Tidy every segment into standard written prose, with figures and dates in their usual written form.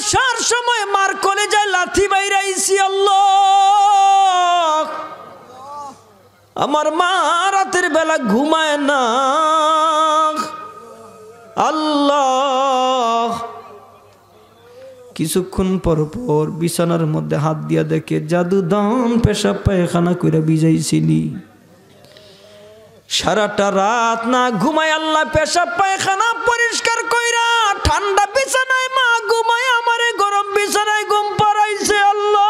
আসার সময় মার কলেজায় লাথি বাইরাইছি আল্লাহ। আমার মা রাতের বেলা ঘুমায় না আল্লাহ। কিছুক্ষণ পর পর বিছানার মধ্যে হাত দিয়া দেখে জাদু দান পেশাব পায়খানা কইরা ভিজাইছিনি। সারাটা রাত না ঘুমায় আল্লাহ পেশাব পায়খানা পরিষ্কার কইরা ঠান্ডা বিছানায় মা ঘুমায় আমারে গরম বিছানায় ঘুম পাড়াইছে আল্লাহ।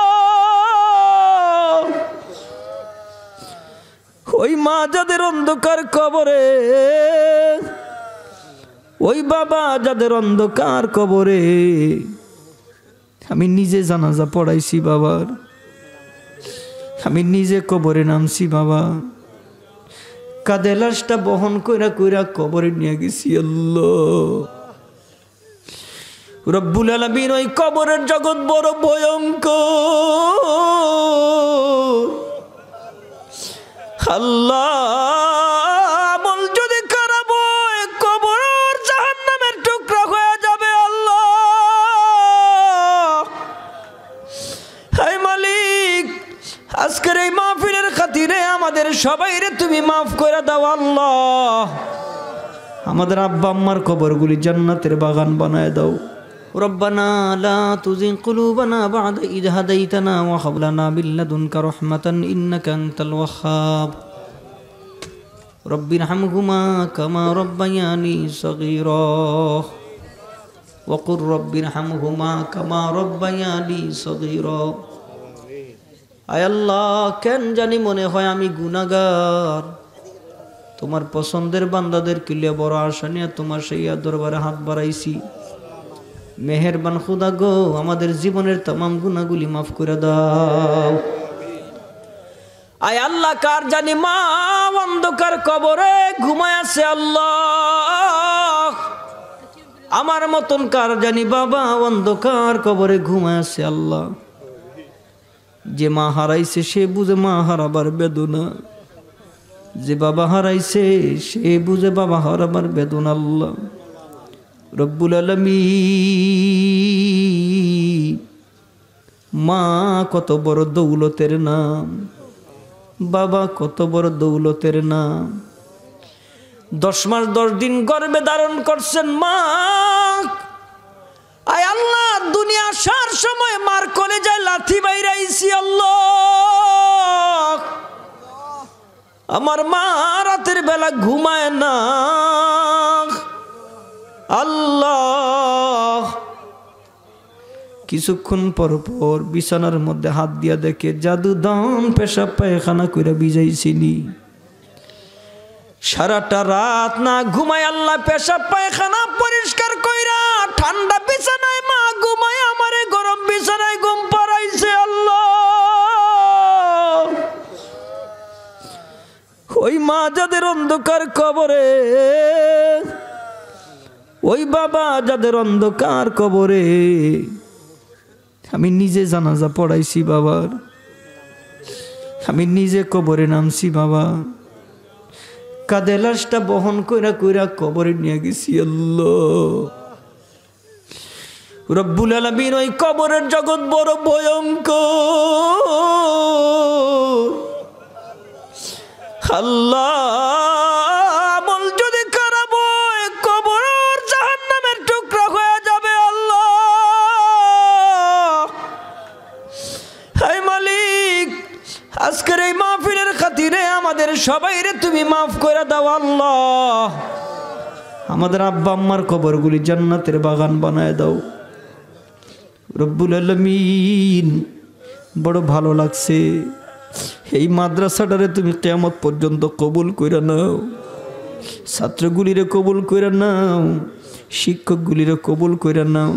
ওই মা যাদের অন্ধকার কবরে, ওই বাবা যাদের অন্ধকার কবরে, আমি নিজে জানাজা পড়াইছি বাবার, আমি নিজে কবরে নামছি বাবা, কাঁধে লাশটা বহন কইরা কইরা কবরে নিয়ে গেছি আল্লাহ। রব্বুল আলামিন ওই কবরের জগৎ বড় ভয়ঙ্কর আল্লাহ। আমল যদি খারাপ হয় কবর জাহান্নামের টুকরা হয়ে যাবে আল্লাহ। হে মালিক, আজকের এই মাহফিলের খাতিরে আমাদের সবাইরে তুমি মাফ করে দাও আল্লাহ। আমাদের আব্বা আম্মার কবরগুলি জান্নাতের বাগান বানায় দাও। রব্বানা লা তুযিগ কুলুবানা বা'দা ইয হাদাইতানা ওয়া হাব লানা মিন লাদুনকা রাহমাতান ইন্নাকা আনতাল ওয়াহ্হাব। রব্বিরহামহুমা কামা রাব্বায়ানি সগীরা ওয়া কুর রব্বিরহামহুমা কামা রাব্বায়ানি সগীরা। আয় আল্লাহ, কেন জানি মনে হয় আমি গুনাহগার। তোমার পছন্দের বান্দাদের কিলে বড় আশা নিয়ে তোমার সেই দরবারে হাত বাড়াইছি। মেহেরবান খুদা গো, আমাদের জীবনের तमाम গুনাহগুলি মাফ করে দাও। আয় আল্লাহ, কার জানি মা অন্ধকার কবরে ঘুমায় আছে আল্লাহ। আমার মতন কার জানি বাবা অন্ধকার কবরে ঘুমায় আছে আল্লাহ। যে মা হারাইছে সে বুঝে মা হারাবার বেদনা, যে বাবা হারাইছে সে বুঝে বাবা হারাবার বেদনা আল্লাহ। রব্বুল আলামিন, মা কত বড় দৌলতের নাম, বাবা কত বড় দৌলতের নাম। 10 মাস 10 দিন গর্ভে ধারণ করছেন মা। আয় আল্লাহ, দুনিয়া আসার সময় মার কলেজায় লাথি বাইরাইছি আল্লাহ। আমার মা রাতের বেলা ঘুমায় না আল্লাহ। কিছুক্ষণ পর পর বিছানার মধ্যে হাত দিয়া দেখে জাদু দান পেশাব পায়খানা কইরা ভিজাইছিনি। সারাটা রাত না ঘুমায় আল্লাহ পেশাব পায়খানা পরিষ্কার কইরা ঠান্ডা বিছানায় মা ঘুমায় আমারে গরম বিছানায় ঘুম পাড়াইছে আল্লাহ। ওই মা যাদের অন্ধকার কবরে, ওই বাবা যাদের অন্ধকার কবরে, আমি নিজে জানাজা পড়াইছি বাবার, আমি নিজে কবরে নামছি বাবা, কাঁধে লাশটা বহন কইরা কইরা কবরে নিয়ে গেছি আল্লাহ। রব্বুল আলামিন ওই কবরের জগৎ বড় ভয়ঙ্কর আল্লাহ। আমল যদি খারাপ হয় কবর জাহান্নামের টুকরা হয়ে যাবে আল্লাহ। হে মালিক, আজকের এই মাহফিলের খাতিরে আমাদের সবাইরে তুমি মাফ করে দাও আল্লাহ। আমাদের আব্বা আম্মার কবরগুলি জান্নাতের বাগান বানায় দাও। রব্বুল আলামিন, বড় ভালো লাগছে। এই মাদ্রাসাটারে তুমি কিয়ামত পর্যন্ত কবুল কইরা নাও, ছাত্রগুলিরে কবুল কইরা নাও, শিক্ষকগুলিরে কবুল কইরা নাও।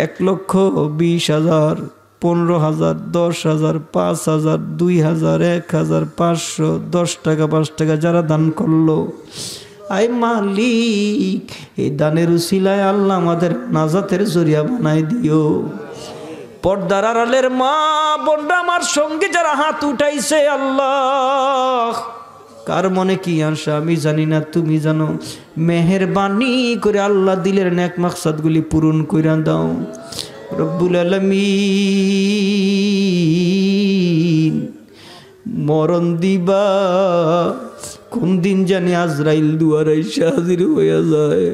1,20,000, 15,000, 10,000, 5,000, 2,000, 1,000, 500, 10 টাকা 5 টাকা যারা দান করলো, আয় মালিক, এই দানের উসিলায় আল্লাহ আমাদের নাজাতের জরিয়া বানাই দিও। পর্দার আড়ালের মা বোনরা আমার সঙ্গে যারা হাত উঠাইছে আল্লাহ, কার মনে কি আশা আমি জানি না, তুমি জানো। মেহেরবানি করে আল্লাহ দিলের নেক মাকসাদগুলি পূরণ কইরা দাও। রব্বুল আলামিন মরণ দিবা কোন দিন জানি আজরাইল দুয়ারে এসে হাজির হইয়া যায়।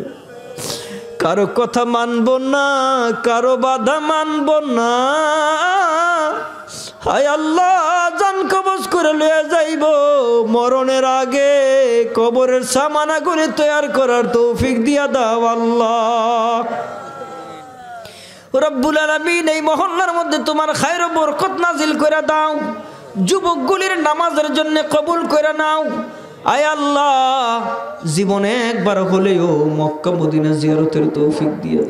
কারো কথা মানব না, কারো বাধা মানব না। হায় আল্লাহ, জান কবজ করে লইয়া যাইব। মরণের আগে কবরের সামানা করে তৈয়ার করার তৌফিক দিয়া দাও আল্লাহ। রব্বুল আলামিন এই মহল্লার মধ্যে তোমার খায়র ও বরকত নাজিল করে দাও। যুবকগুলির নামাজের জন্য কবুল করে নাও। আয় আল্লাহ, জীবনে একবার হলেও মক্কা মদিনা জিয়ারতের তৌফিক দিয়ে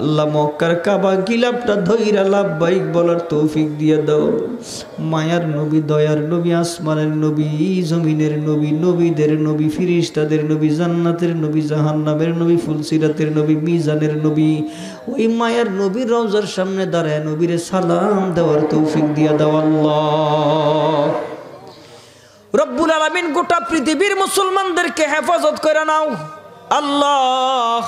আল্লাহ। মক্কার কাবা গিলাপটা ধইরা লাব্বাইক বলার তৌফিক দিয়ে দাও। মায়ার নবী, দয়ার নবী, আসমানের নবী, জমিনের নবী, নবীদের নবী, ফিরিস্তাদের নবী, জান্নাতের নবী, জাহান্নামের নবী, ফুলসিরাতের নবী, মিজানের নবী, ওই মায়ার নবীর রওজার সামনে দাঁড়ায় নবীরে সালাম দেওয়ার তৌফিক দিয়ে দাও আল্লাহ। রব্বুল আলামিন গোটা পৃথিবীর মুসলমানদেরকে হেফাজত করে নাও আল্লাহ।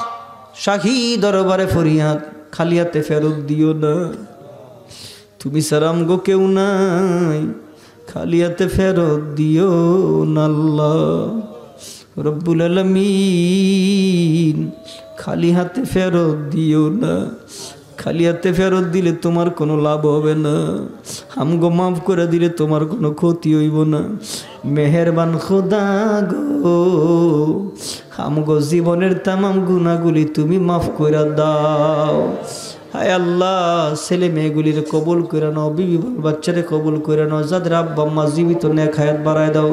শাহী দরবারে ফরিয়াদ, খালি হাতে ফেরত দিও না। তুমি সারাম গো কেউ নাই, খালি হাতে ফেরত দিও না আল্লাহ। রব্বুল আলামিন খালি হাতে ফেরত দিও না। খালি হাতে ফেরত দিলে তোমার কোনো লাভ হবে না, আমগো মাফ করে দিলে তোমার কোনো ক্ষতি হইব না। মেহেরবান খোদা গো, আমগো জীবনের তামাম গুনাহগুলি তুমি মাফ করে দাও। হায় আল্লাহ, ছেলে মেয়েগুলির কবুল করে নাও, বিবি বাচ্চারে কবুল করে নাও। যাদের আব্বা আম্মা জীবিত নেক হায়াত বাড়ায় দাও।